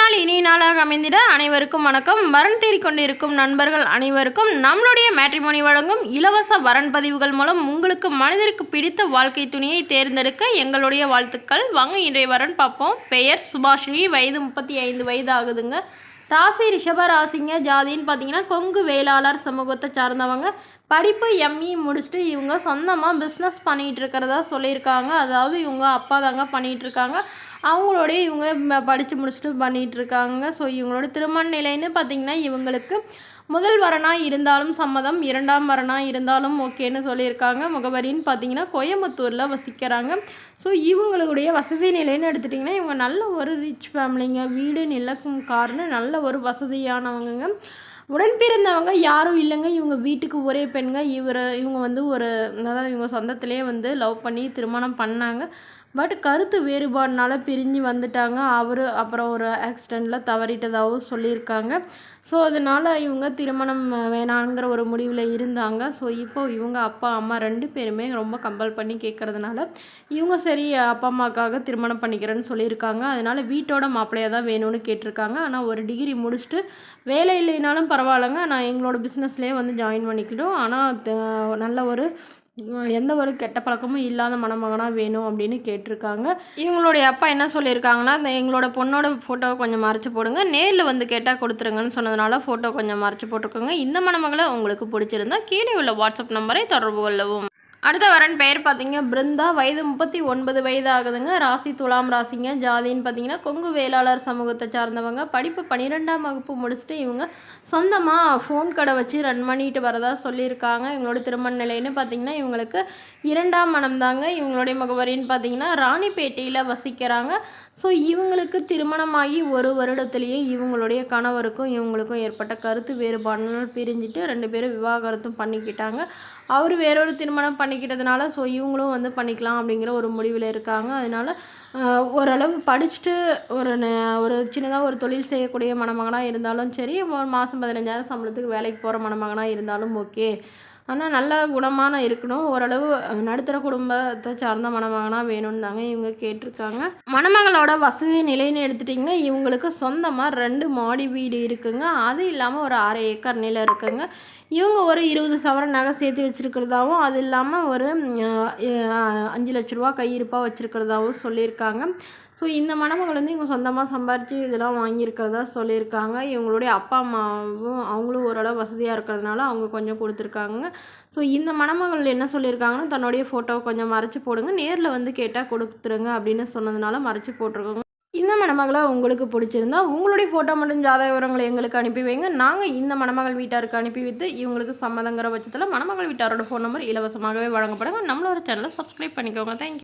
நாள் இனிய நாளாக அமைந்திட அனைவருக்கும் வணக்கம். வரன் தேடிக் கொண்டிருக்கும் நண்பர்கள் அனைவருக்கும் நம்மளுடைய மேட்ரிமோனி வழங்கும் இலவச வரன் பதிவுகள் மூலம் உங்களுக்கு மனிதருக்கு பிடித்த வாழ்க்கை துணையை தேர்ந்தெடுக்க எங்களுடைய வாழ்த்துக்கள். வாங்க இன்றைய வரன் பார்ப்போம். பெயர் சுபாஸ்ரீ, வயது 35 வயது ஆகுதுங்க. ராசி ரிஷப ராசிங்க. ஜாதின்னு பார்த்தீங்கன்னா கொங்கு வேளாளர் சமூகத்தை சார்ந்தவங்க. படிப்பு எம்இ முடிச்சுட்டு இவங்க சொந்தமாக பிஸ்னஸ் பண்ணிகிட்டு இருக்கிறதா சொல்லியிருக்காங்க. அதாவது இவங்க அப்பா தாங்க பண்ணிகிட்ருக்காங்க. அவங்களோடைய இவங்க படித்து முடிச்சுட்டு பண்ணிகிட்ருக்காங்க. ஸோ இவங்களோட திருமண நிலைன்னு பார்த்திங்கன்னா இவங்களுக்கு முதல் வரனாக இருந்தாலும் சம்மதம், இரண்டாம் வரனாக இருந்தாலும் ஓகேன்னு சொல்லியிருக்காங்க. முகவரின்னு பார்த்தீங்கன்னா கோயம்புத்தூரில் வசிக்கிறாங்க. ஸோ இவங்களுடைய வசதி நிலைன்னு எடுத்துட்டிங்கன்னா இவங்க நல்ல ஒரு ரிச் ஃபேமிலிங்க. வீடு நிலம் கார்னு நல்ல ஒரு வசதியானவங்க. உடன் பிறந்தவங்க யாரும் இல்லைங்க. இவங்க வீட்டுக்கு ஒரே பெண்ங்க. இவங்க வந்து அதாவது இவங்க சொந்தத்திலே வந்து லவ் பண்ணி திருமணம் பண்ணாங்க. பட் கருத்து வேறுபாடுனால பிரிஞ்சு வந்துட்டாங்க. அப்புறம் ஒரு ஆக்சிடெண்ட்டில் தவறிட்டதாகவும் சொல்லியிருக்காங்க. ஸோ அதனால் இவங்க திருமணம் வேணாங்கிற ஒரு முடிவில் இருந்தாங்க. ஸோ இப்போது இவங்க அப்பா அம்மா 2 பேருமே ரொம்ப கம்பல் பண்ணி கேட்குறதுனால இவங்க சரி அப்பா அம்மாவுக்காக திருமணம் பண்ணிக்கிறேன்னு சொல்லியிருக்காங்க. அதனால் வீட்டோட மாப்பிள்ளையாக தான் வேணும்னு கேட்டிருக்காங்க. ஆனால் ஒரு டிகிரி முடிச்சுட்டு வேலை இல்லைனாலும் பரவாயில்லைங்க, நான் எங்களோட பிஸ்னஸ்லேயே வந்து ஜாயின் பண்ணிக்கிட்டோம், ஆனால் நல்ல ஒரு எந்த ஒரு கெட்ட பழக்கமும் இல்லாத மணமகனாக வேணும் அப்படின்னு கேட்டிருக்காங்க. இவங்களுடைய அப்பா என்ன சொல்லியிருக்காங்கன்னா, எங்களோட பொண்ணோட ஃபோட்டோவை கொஞ்சம் மறைச்சி போடுங்க, நேரில் வந்து கேட்டால் கொடுத்துருங்கன்னு சொன்னதுனால ஃபோட்டோ கொஞ்சம் மறைச்சி போட்டிருக்கோங்க. இந்த மணமகளை உங்களுக்கு பிடிச்சிருந்தா கீழே உள்ள வாட்ஸ்அப் நம்பரை தொடர்பு கொள்ளவும். அடுத்த வரன் பெயர் பார்த்தீங்க பிருந்தா, வயது 39 வயது ஆகுதுங்க. ராசி துலாம் ராசிங்க. ஜாதின்னு பார்த்தீங்கன்னா கொங்கு வேளாளர் சமூகத்தை சார்ந்தவங்க. படிப்பு 12ஆம் வகுப்பு முடிச்சுட்டு இவங்க சொந்தமாக ஃபோன் கடை வச்சு ரன் பண்ணிட்டு வரதா சொல்லியிருக்காங்க. இவங்களோட திருமண நிலைன்னு பார்த்தீங்கன்னா இவங்களுக்கு 2ஆம் மனம் தாங்க. இவங்களுடைய முகவரின்னு பார்த்தீங்கன்னா ராணிப்பேட்டையில் வசிக்கிறாங்க. ஸோ இவங்களுக்கு திருமணமாகி 1 வருடத்துலேயே இவங்களுடைய கணவருக்கும் இவங்களுக்கும் ஏற்பட்ட கருத்து வேறுபாடுனால் பிரிஞ்சுட்டு 2 பேரும் விவாகரத்தும் பண்ணிக்கிட்டாங்க. அவர் வேறொரு திருமணம் பண்ணிக்கிட்டதுனால ஸோ இவங்களும் வந்து பண்ணிக்கலாம் அப்படிங்கிற ஒரு முடிவில் இருக்காங்க. அதனால் ஓரளவு படிச்சுட்டு ஒரு சின்னதாக ஒரு தொழில் செய்யக்கூடிய மணமகனாக இருந்தாலும் சரி, ஒரு மாதம் 15,000 சம்பளத்துக்கு வேலைக்கு போகிற மணமகனாக இருந்தாலும் ஓகே. ஆனால் நல்ல குணமான இருக்கணும், ஓரளவு நடுத்தர குடும்பத்தை சார்ந்த மணமகனாக வேணும்னு தாங்க இவங்க கேட்டிருக்காங்க. மணமகளோட வசதி நிலைன்னு எடுத்துட்டிங்கன்னா இவங்களுக்கு சொந்தமாக 2 மாடி வீடு இருக்குங்க. அது இல்லாமல் ஒரு 1/2 ஏக்கர் நிலம் இருக்குங்க. இவங்க ஒரு 20 சவரன் நகை சேர்த்து வச்சுருக்கிறதாவும், அது இல்லாமல் ஒரு 5 லட்ச ரூபா கையிருப்பாக வச்சுருக்கிறதாவும் சொல்லியிருக்காங்க. ஸோ இந்த மணமகள் வந்து இவங்க சொந்தமாக சம்பாரித்து இதெல்லாம் வாங்கியிருக்கிறதா சொல்லியிருக்காங்க. இவங்களுடைய அப்பா அம்மாவும் அவங்களும் ஓரளவு வசதியாக இருக்கிறதுனால அவங்க கொஞ்சம் கொடுத்துருக்காங்க. ஸோ இந்த மணமகள் என்ன சொல்லியிருக்காங்கன்னா, தன்னுடைய ஃபோட்டோவை கொஞ்சம் மறைச்சி போடுங்க, நேரில் வந்து கேட்டால் கொடுத்துருங்க அப்படின்னு சொன்னதுனால மறைச்சி போட்டிருக்கோங்க. இந்த மணமகளை உங்களுக்கு பிடிச்சிருந்தா உங்களுடைய ஃபோட்டோ மற்றும் ஜாதக விவரங்களை எங்களுக்கு அனுப்பி வைங்க. நாங்கள் இந்த மணமகள் வீட்டாருக்கு அனுப்பி வைத்து இவங்களுக்கு சம்மதங்கிற பட்சத்தில் மணமகள் வீட்டாரோட ஃபோன் நம்பர் இலவசமாகவே வழங்கப்படுங்க. நம்மளோட சேனலை சப்ஸ்கிரைப் பண்ணிக்கோங்க. தேங்க்யூ.